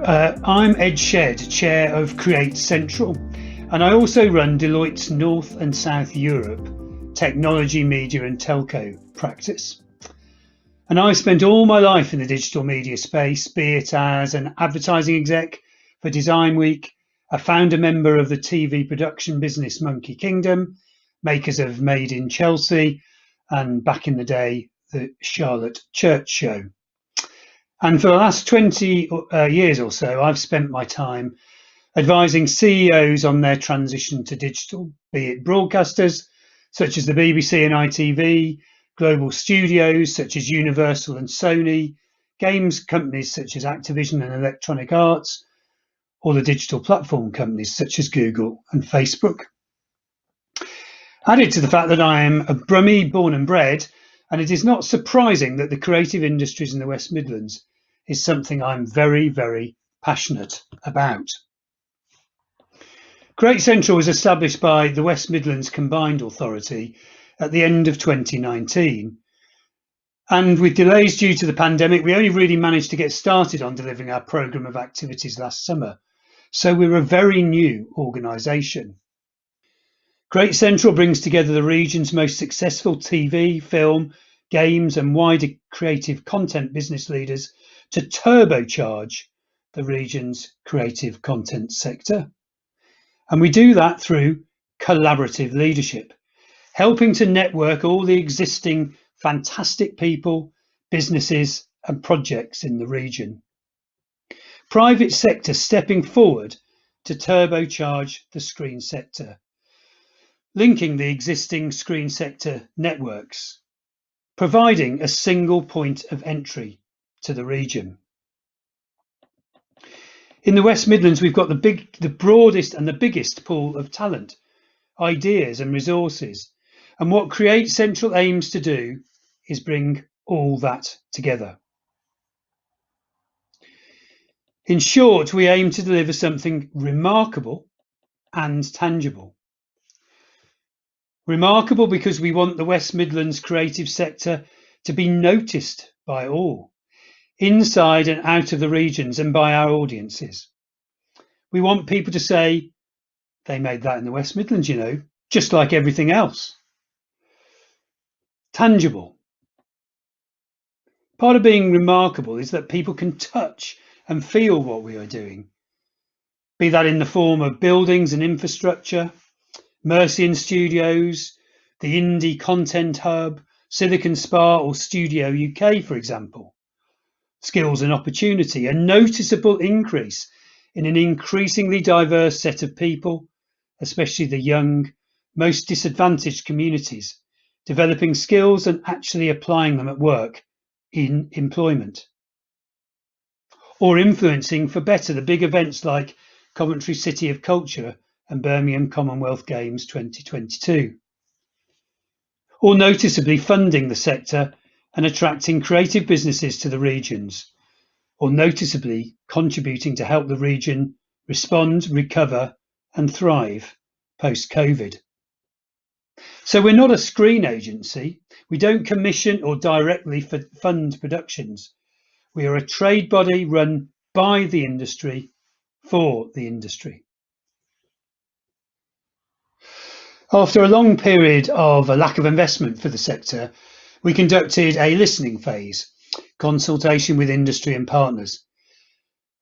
I'm Ed Shedd, Chair of Create Central, and I also run Deloitte's North and South Europe Technology, Media and Telco practice. And I've spent all my life in the digital media space, be it as an advertising exec for Design Week, a founder member of the TV production business Monkey Kingdom, makers of Made in Chelsea, and back in the day, the Charlotte Church Show. And for the last 20 years or so, I've spent my time advising CEOs on their transition to digital, be it broadcasters such as the BBC and ITV, global studios such as Universal and Sony, games companies such as Activision and Electronic Arts, or the digital platform companies such as Google and Facebook. Added to the fact that I am a Brummie born and bred, and it is not surprising that the creative industries in the West Midlands is something I'm very, very passionate about. Create Central was established by the West Midlands Combined Authority at the end of 2019. And with delays due to the pandemic, we only really managed to get started on delivering our programme of activities last summer. So we're a very new organisation. Create Central brings together the region's most successful TV, film, games and wider creative content business leaders to turbocharge the region's creative content sector. And we do that through collaborative leadership, helping to network all the existing fantastic people, businesses and projects in the region. Private sector stepping forward to turbocharge the screen sector, linking the existing screen sector networks, providing a single point of entry to the region. In the West Midlands, we've got the broadest and the biggest pool of talent, ideas and resources. And what Create Central aims to do is bring all that together. In short, we aim to deliver something remarkable and tangible. Remarkable because we want the West Midlands creative sector to be noticed by all, inside and out of the regions and by our audiences. We want people to say, they made that in the West Midlands, you know, just like everything else. Tangible. Part of being remarkable is that people can touch and feel what we are doing, be that in the form of buildings and infrastructure, Mercian Studios, the Indie Content Hub, Silicon Spa or Studio UK, for example. Skills and opportunity, a noticeable increase in an increasingly diverse set of people, especially the young, most disadvantaged communities, developing skills and actually applying them at work in employment. Or influencing for better the big events like Coventry City of Culture and Birmingham Commonwealth Games 2022. Or noticeably funding the sector and attracting creative businesses to the regions, or noticeably contributing to help the region respond, recover and thrive post-COVID. So we're not a screen agency. We don't commission or directly fund productions. We are a trade body run by the industry for the industry. After a long period of a lack of investment for the sector, we conducted a listening phase, consultation with industry and partners.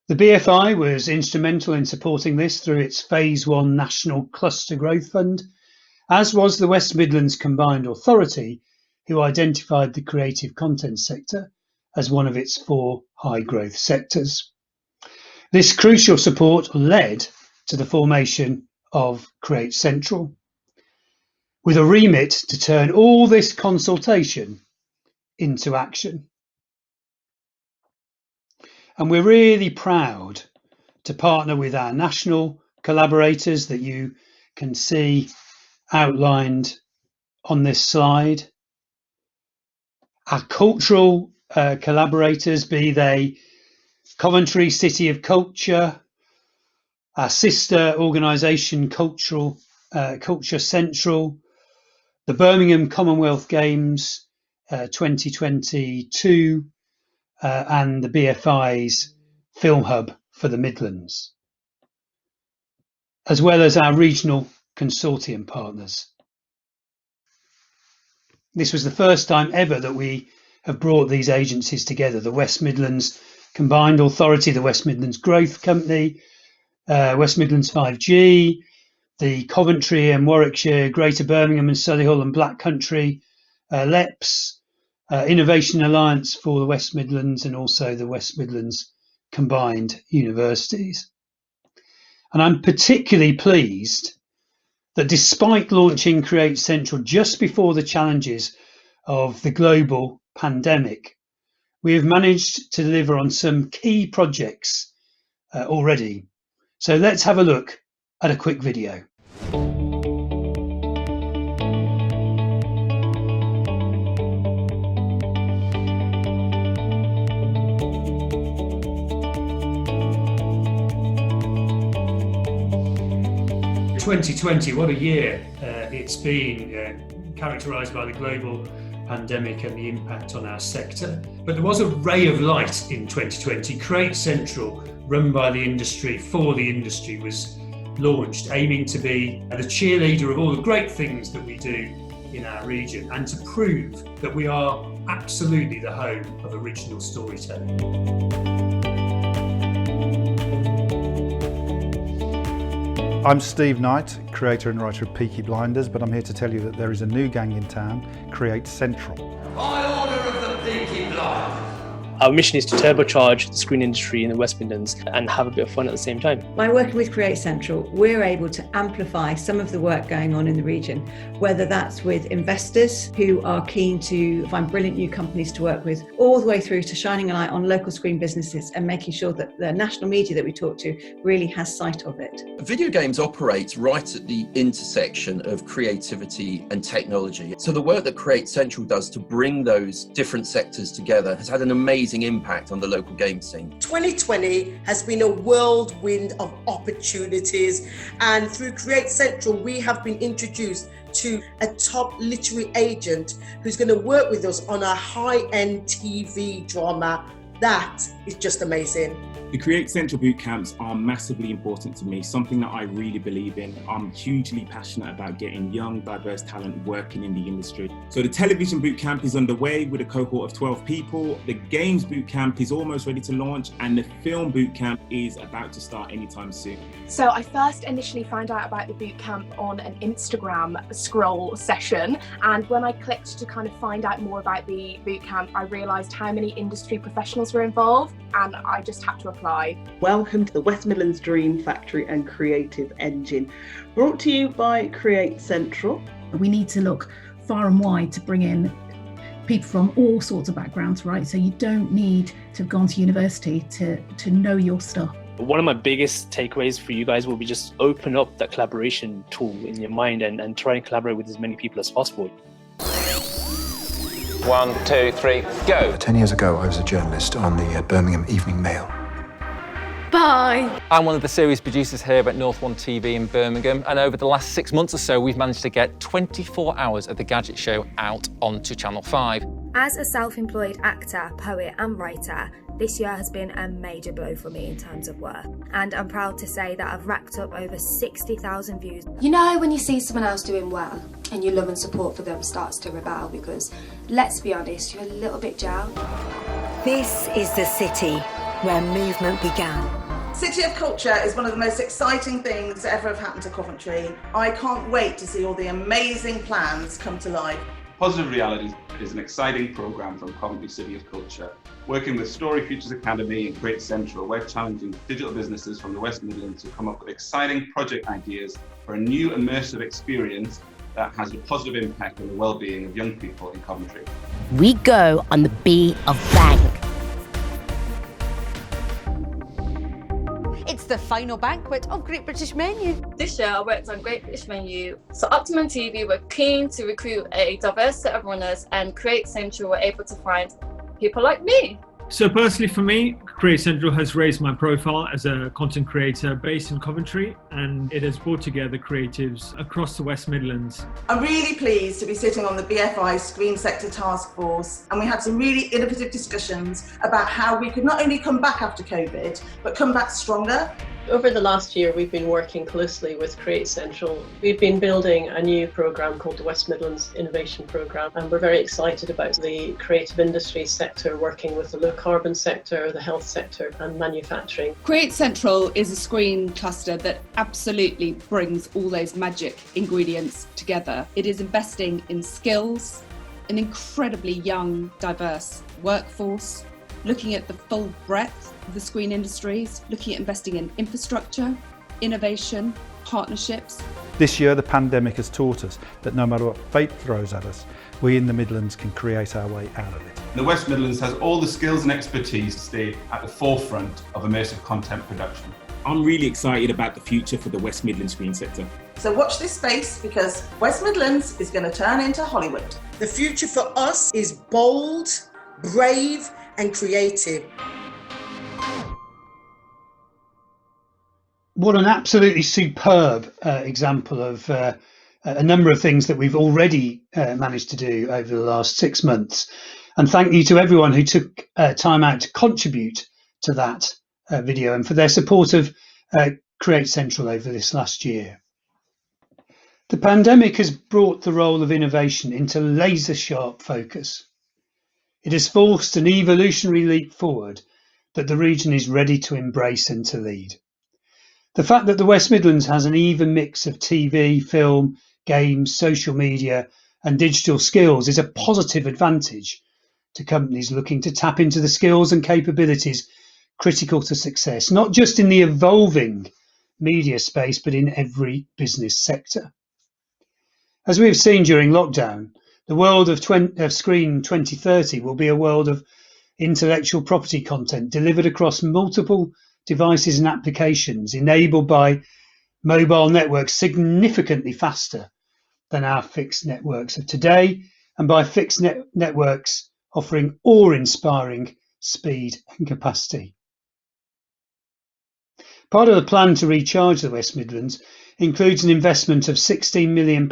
The BFI was instrumental in supporting this through its Phase 1 National Cluster Growth Fund, as was the West Midlands Combined Authority, who identified the creative content sector as one of its 4 high growth sectors. This crucial support led to the formation of Create Central, with a remit to turn all this consultation into action. And we're really proud to partner with our national collaborators that you can see outlined on this slide. Our cultural collaborators, be they Coventry City of Culture, our sister organisation Culture Central, the Birmingham Commonwealth Games 2022, and the BFI's Film Hub for the Midlands, as well as our regional consortium partners. This was the first time ever that we have brought these agencies together: the West Midlands Combined Authority, the West Midlands Growth Company, West Midlands 5G, the Coventry and Warwickshire, Greater Birmingham and Solihull and Black Country, LEPS, Innovation Alliance for the West Midlands, and also the West Midlands Combined Universities. And I'm particularly pleased that despite launching Create Central just before the challenges of the global pandemic, we have managed to deliver on some key projects already. So let's have a look at a quick video. "2020, what a year it's been, characterised by the global pandemic and the impact on our sector. But there was a ray of light in 2020. Create Central, run by the industry, for the industry, was launched, aiming to be the cheerleader of all the great things that we do in our region and to prove that we are absolutely the home of original storytelling." I'm Steve Knight, creator and writer of Peaky Blinders, but I'm here to tell you that there is a new gang in town, Create Central. By order of the Peaky Blinders. Our mission is to turbocharge the screen industry in the West Midlands and have a bit of fun at the same time. By working with Create Central, we're able to amplify some of the work going on in the region, whether that's with investors who are keen to find brilliant new companies to work with, all the way through to shining a light on local screen businesses and making sure that the national media that we talk to really has sight of it. Video games operate right at the intersection of creativity and technology. So the work that Create Central does to bring those different sectors together has had an amazing impact on the local game scene. 2020 has been a whirlwind of opportunities, and through Create Central we have been introduced to a top literary agent who's going to work with us on a high-end TV drama. That is just amazing. The Create Central boot camps are massively important to me, something that I really believe in. I'm hugely passionate about getting young, diverse talent working in the industry. So the television boot camp is underway with a cohort of 12 people. The games boot camp is almost ready to launch, and the film boot camp is about to start anytime soon. So I first initially found out about the boot camp on an Instagram scroll session, and when I clicked to kind of find out more about the boot camp, I realised how many industry professionals were involved, and I just had to apply. Welcome to the West Midlands Dream Factory and Creative Engine, brought to you by Create Central. We need to look far and wide to bring in people from all sorts of backgrounds, right? So you don't need to have gone to university to know your stuff. One of my biggest takeaways for you guys will be just open up that collaboration tool in your mind and try and collaborate with as many people as possible. 1, 2, 3, go. 10 years ago, I was a journalist on the Birmingham Evening Mail. Bye. I'm one of the series producers here at North One TV in Birmingham, and over the last 6 months or so, we've managed to get 24 hours of The Gadget Show out onto Channel 5. As a self-employed actor, poet and writer, this year has been a major blow for me in terms of work. And I'm proud to say that I've racked up over 60,000 views. You know when you see someone else doing well and your love and support for them starts to rebel because, let's be honest, you're a little bit jailed. This is the city where movement began. City of Culture is one of the most exciting things that ever have happened to Coventry. I can't wait to see all the amazing plans come to life. Positive Realities is an exciting programme from Coventry City of Culture, working with Story Futures Academy and Create Central. We're challenging digital businesses from the West Midlands to come up with exciting project ideas for a new immersive experience that has a positive impact on the well-being of young people in Coventry. We go on the B of Bank. It's the final banquet of Great British Menu. This year I worked on Great British Menu. So Optimum TV were keen to recruit a diverse set of runners, and Create Central were able to find people like me. So personally for me, Create Central has raised my profile as a content creator based in Coventry, and it has brought together creatives across the West Midlands. I'm really pleased to be sitting on the BFI Screen Sector Task Force, and we had some really innovative discussions about how we could not only come back after COVID, but come back stronger. Over the last year, we've been working closely with Create Central. We've been building a new programme called the West Midlands Innovation Programme, and we're very excited about the creative industry sector, working with the low carbon sector, the health sector and manufacturing. Create Central is a screen cluster that absolutely brings all those magic ingredients together. It is investing in skills, an incredibly young, diverse workforce, looking at the full breadth of the screen industries, looking at investing in infrastructure, innovation, partnerships. This year, the pandemic has taught us that no matter what fate throws at us, we in the Midlands can create our way out of it. The West Midlands has all the skills and expertise to stay at the forefront of immersive content production. I'm really excited about the future for the West Midlands screen sector. So watch this space, because West Midlands is going to turn into Hollywood. The future for us is bold, brave and creative. What an absolutely superb example of a number of things that we've already managed to do over the last 6 months. And thank you to everyone who took time out to contribute to that video and for their support of Create Central over this last year. The pandemic has brought the role of innovation into laser sharp focus. It has forced an evolutionary leap forward that the region is ready to embrace and to lead. The fact that the West Midlands has an even mix of TV, film, games, social media and digital skills is a positive advantage to companies looking to tap into the skills and capabilities critical to success, not just in the evolving media space, but in every business sector. As we have seen during lockdown, the world of Screen 2030 will be a world of intellectual property content delivered across multiple devices and applications, enabled by mobile networks significantly faster than our fixed networks of today, and by fixed networks offering awe-inspiring speed and capacity. Part of the plan to recharge the West Midlands includes an investment of £16 million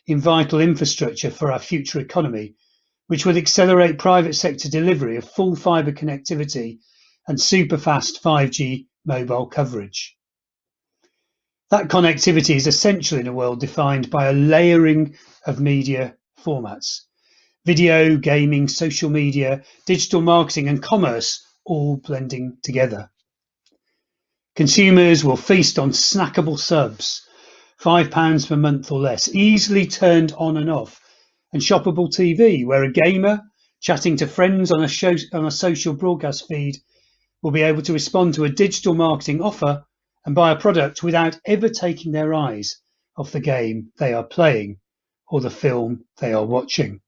in vital infrastructure for our future economy, which would accelerate private sector delivery of full fibre connectivity and super-fast 5G mobile coverage. That connectivity is essential in a world defined by a layering of media formats: video, gaming, social media, digital marketing and commerce all blending together. Consumers will feast on snackable subs, £5 per month or less, easily turned on and off, and shoppable TV, where a gamer chatting to friends on a social broadcast feed will be able to respond to a digital marketing offer and buy a product without ever taking their eyes off the game they are playing or the film they are watching.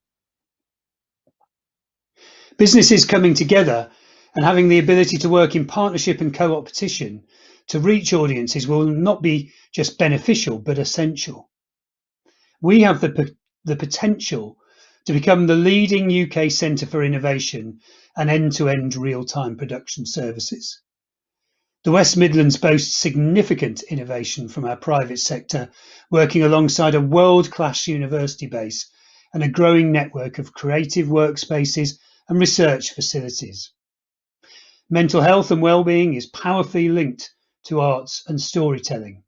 Businesses coming together and having the ability to work in partnership and co-opetition to reach audiences will not be just beneficial, but essential. We have the potential to become the leading UK centre for innovation and end-to-end real-time production services. The West Midlands boasts significant innovation from our private sector, working alongside a world-class university base and a growing network of creative workspaces and research facilities. Mental health and well-being is powerfully linked to arts and storytelling.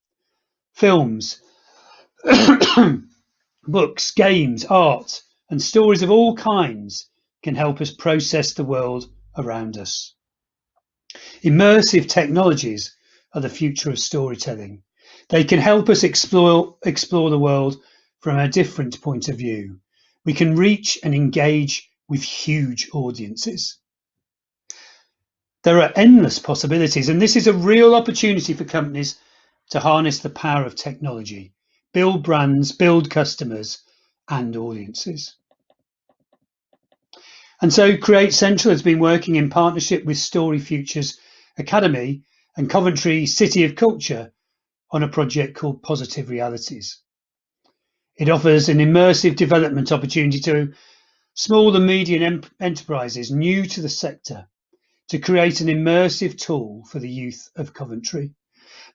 Films, books, games, art, and stories of all kinds can help us process the world around us. Immersive technologies are the future of storytelling. They can help us explore the world from a different point of view. We can reach and engage with huge audiences. There are endless possibilities, and this is a real opportunity for companies to harness the power of technology, build brands, build customers and audiences. And so Create Central has been working in partnership with Story Futures Academy and Coventry City of Culture on a project called Positive Realities. It offers an immersive development opportunity to small and medium enterprises new to the sector to create an immersive tool for the youth of Coventry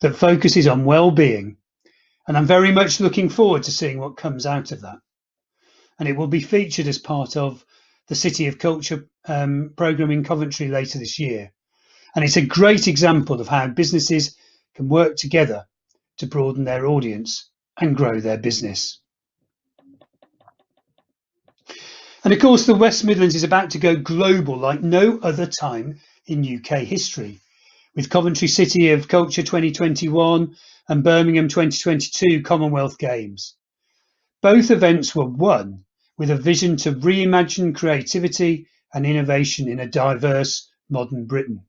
that focuses on well-being, and I'm very much looking forward to seeing what comes out of that. And it will be featured as part of the City of Culture programme in Coventry later this year. And it's a great example of how businesses can work together to broaden their audience and grow their business. And of course, the West Midlands is about to go global like no other time in UK history, with Coventry City of Culture 2021 and Birmingham 2022 Commonwealth Games. Both events were won with a vision to reimagine creativity and innovation in a diverse modern Britain.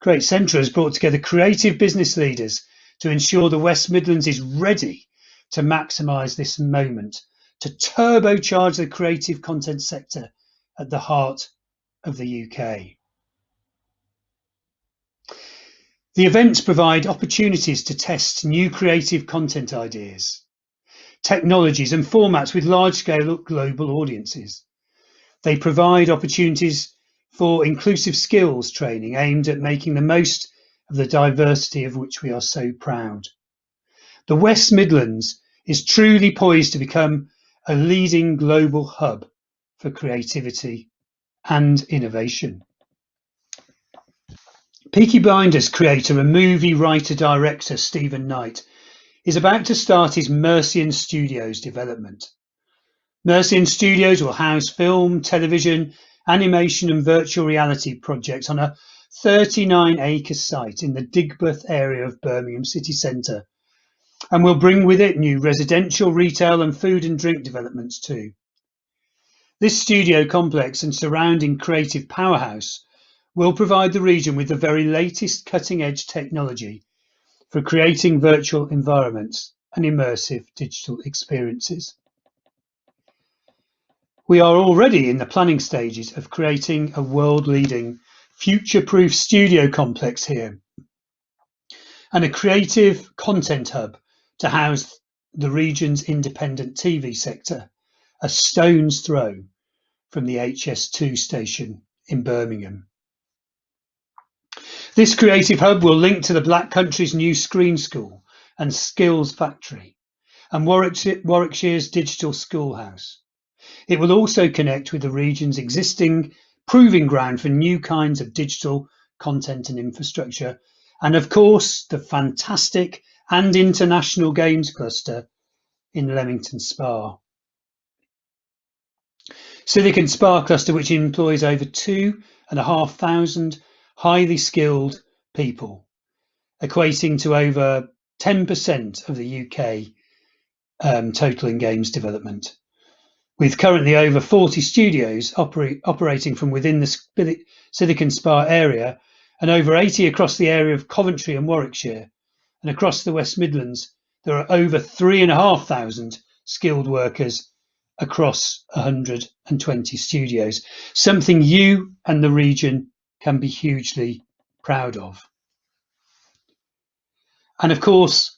Create Central has brought together creative business leaders to ensure the West Midlands is ready to maximise this moment, to turbocharge the creative content sector at the heart of the UK. The events provide opportunities to test new creative content ideas, technologies and formats with large-scale global audiences. They provide opportunities for inclusive skills training aimed at making the most of the diversity of which we are so proud. The West Midlands is truly poised to become a leading global hub for creativity and innovation. Peaky Blinders creator and movie writer-director Stephen Knight is about to start his Mercian Studios development. Mercian Studios will house film, television, animation and virtual reality projects on a 39-acre site in the Digbeth area of Birmingham city centre, and will bring with it new residential, retail and food and drink developments too. This studio complex and surrounding creative powerhouse will provide the region with the very latest cutting-edge technology for creating virtual environments and immersive digital experiences. We are already in the planning stages of creating a world-leading, future-proof studio complex here, and a creative content hub to house the region's independent TV sector, a stone's throw from the HS2 station in Birmingham. This creative hub will link to the Black Country's new Screen School and Skills Factory and Warwickshire's Digital Schoolhouse. It will also connect with the region's existing proving ground for new kinds of digital content and infrastructure, and of course the fantastic and international games cluster in Leamington Spa. Silicon Spa cluster, which employs over 2,500 highly skilled people, equating to over 10% of the UK total in games development, with currently over 40 studios operating from within the Silicon Spa area and over 80 across the area of Coventry and Warwickshire. And across the West Midlands, there are over 3,500 skilled workers across 120 studios, something you and the region can be hugely proud of. And of course,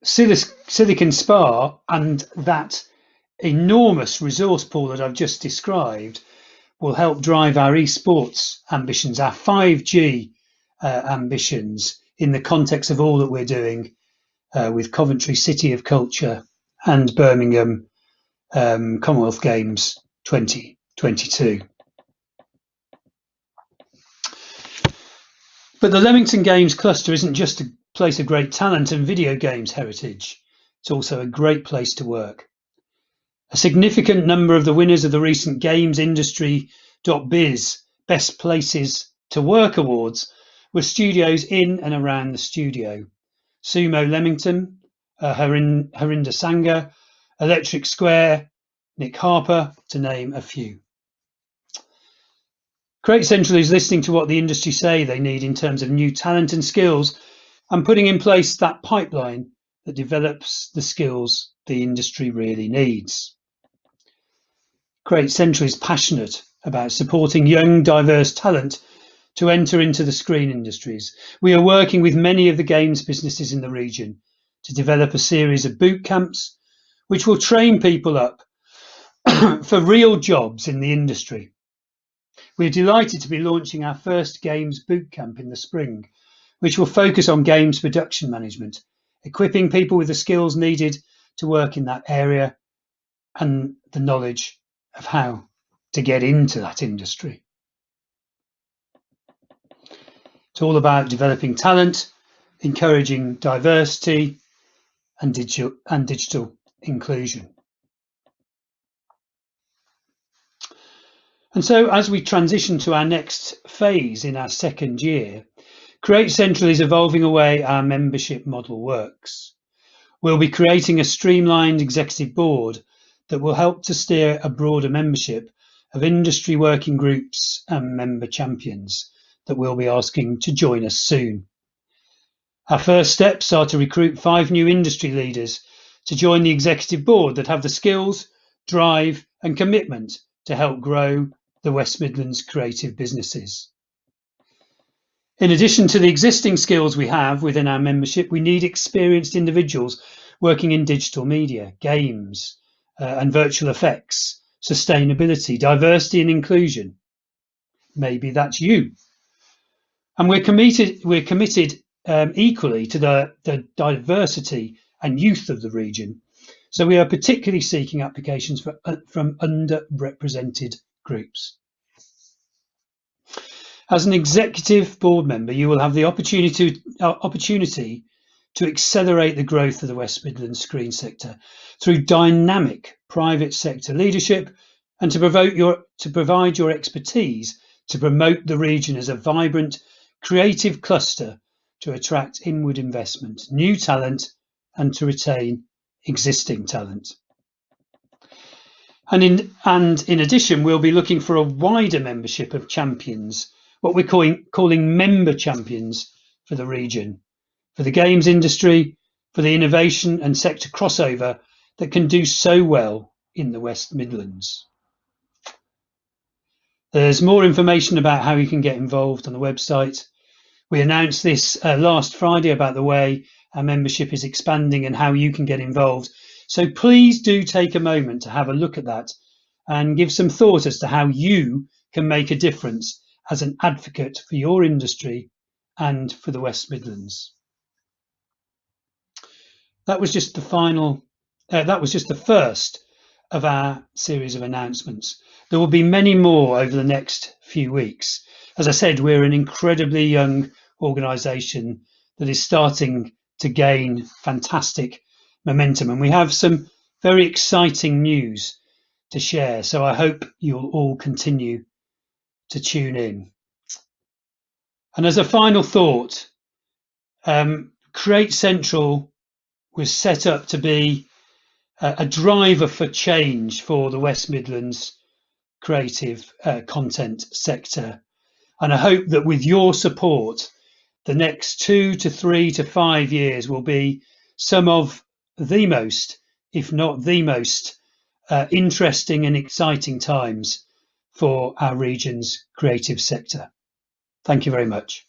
Silicon Spa and that enormous resource pool that I've just described will help drive our esports ambitions, our 5G ambitions in the context of all that we're doing with Coventry City of Culture and Birmingham Commonwealth Games 2022. But the Leamington Games cluster isn't just a place of great talent and video games heritage, it's also a great place to work. A significant number of the winners of the recent GamesIndustry.biz Best Places to Work Awards were studios in and around the studio. Sumo Leamington, Harinder Sangha, Electric Square, Nick Harper, to name a few. Create Central is listening to what the industry say they need in terms of new talent and skills and putting in place that pipeline that develops the skills the industry really needs. Create Central is passionate about supporting young, diverse talent to enter into the screen industries. We are working with many of the games businesses in the region to develop a series of boot camps which will train people up for real jobs in the industry. We're delighted to be launching our first Games Bootcamp in the spring, which will focus on games production management, equipping people with the skills needed to work in that area and the knowledge of how to get into that industry. It's all about developing talent, encouraging diversity and digital inclusion. And so as we transition to our next phase in our second year, Create Central is evolving away our membership model works. We'll be creating a streamlined executive board that will help to steer a broader membership of industry working groups and member champions that we'll be asking to join us soon. Our first steps are to recruit 5 new industry leaders to join the executive board that have the skills, drive and commitment to help grow the West Midlands creative businesses. In addition to the existing skills we have within our membership, we need experienced individuals working in digital media, games and virtual effects, sustainability, diversity and inclusion. Maybe that's you. And we're committed equally to the diversity and youth of the region. So we are particularly seeking applications from underrepresented groups. As an executive board member, you will have the opportunity to accelerate the growth of the West Midlands screen sector through dynamic private sector leadership and to provide your expertise to promote the region as a vibrant, creative cluster to attract inward investment, new talent and to retain existing talent. And in addition, we'll be looking for a wider membership of champions, what we're calling member champions for the region, for the games industry, for the innovation and sector crossover that can do so well in the West Midlands. There's more information about how you can get involved on the website. We announced this last Friday about the way our membership is expanding and how you can get involved. So please do take a moment to have a look at that and give some thought as to how you can make a difference as an advocate for your industry and for the West Midlands. That was just the first of our series of announcements. There will be many more over the next few weeks. As I said, we're an incredibly young organisation that is starting to gain fantastic momentum, and we have some very exciting news to share. So I hope you'll all continue to tune in. And as a final thought, Create Central was set up to be a driver for change for the West Midlands creative content sector. And I hope that with your support, the next 2 to 3 to 5 years will be some of the most, if not the most, interesting and exciting times for our region's creative sector. Thank you very much.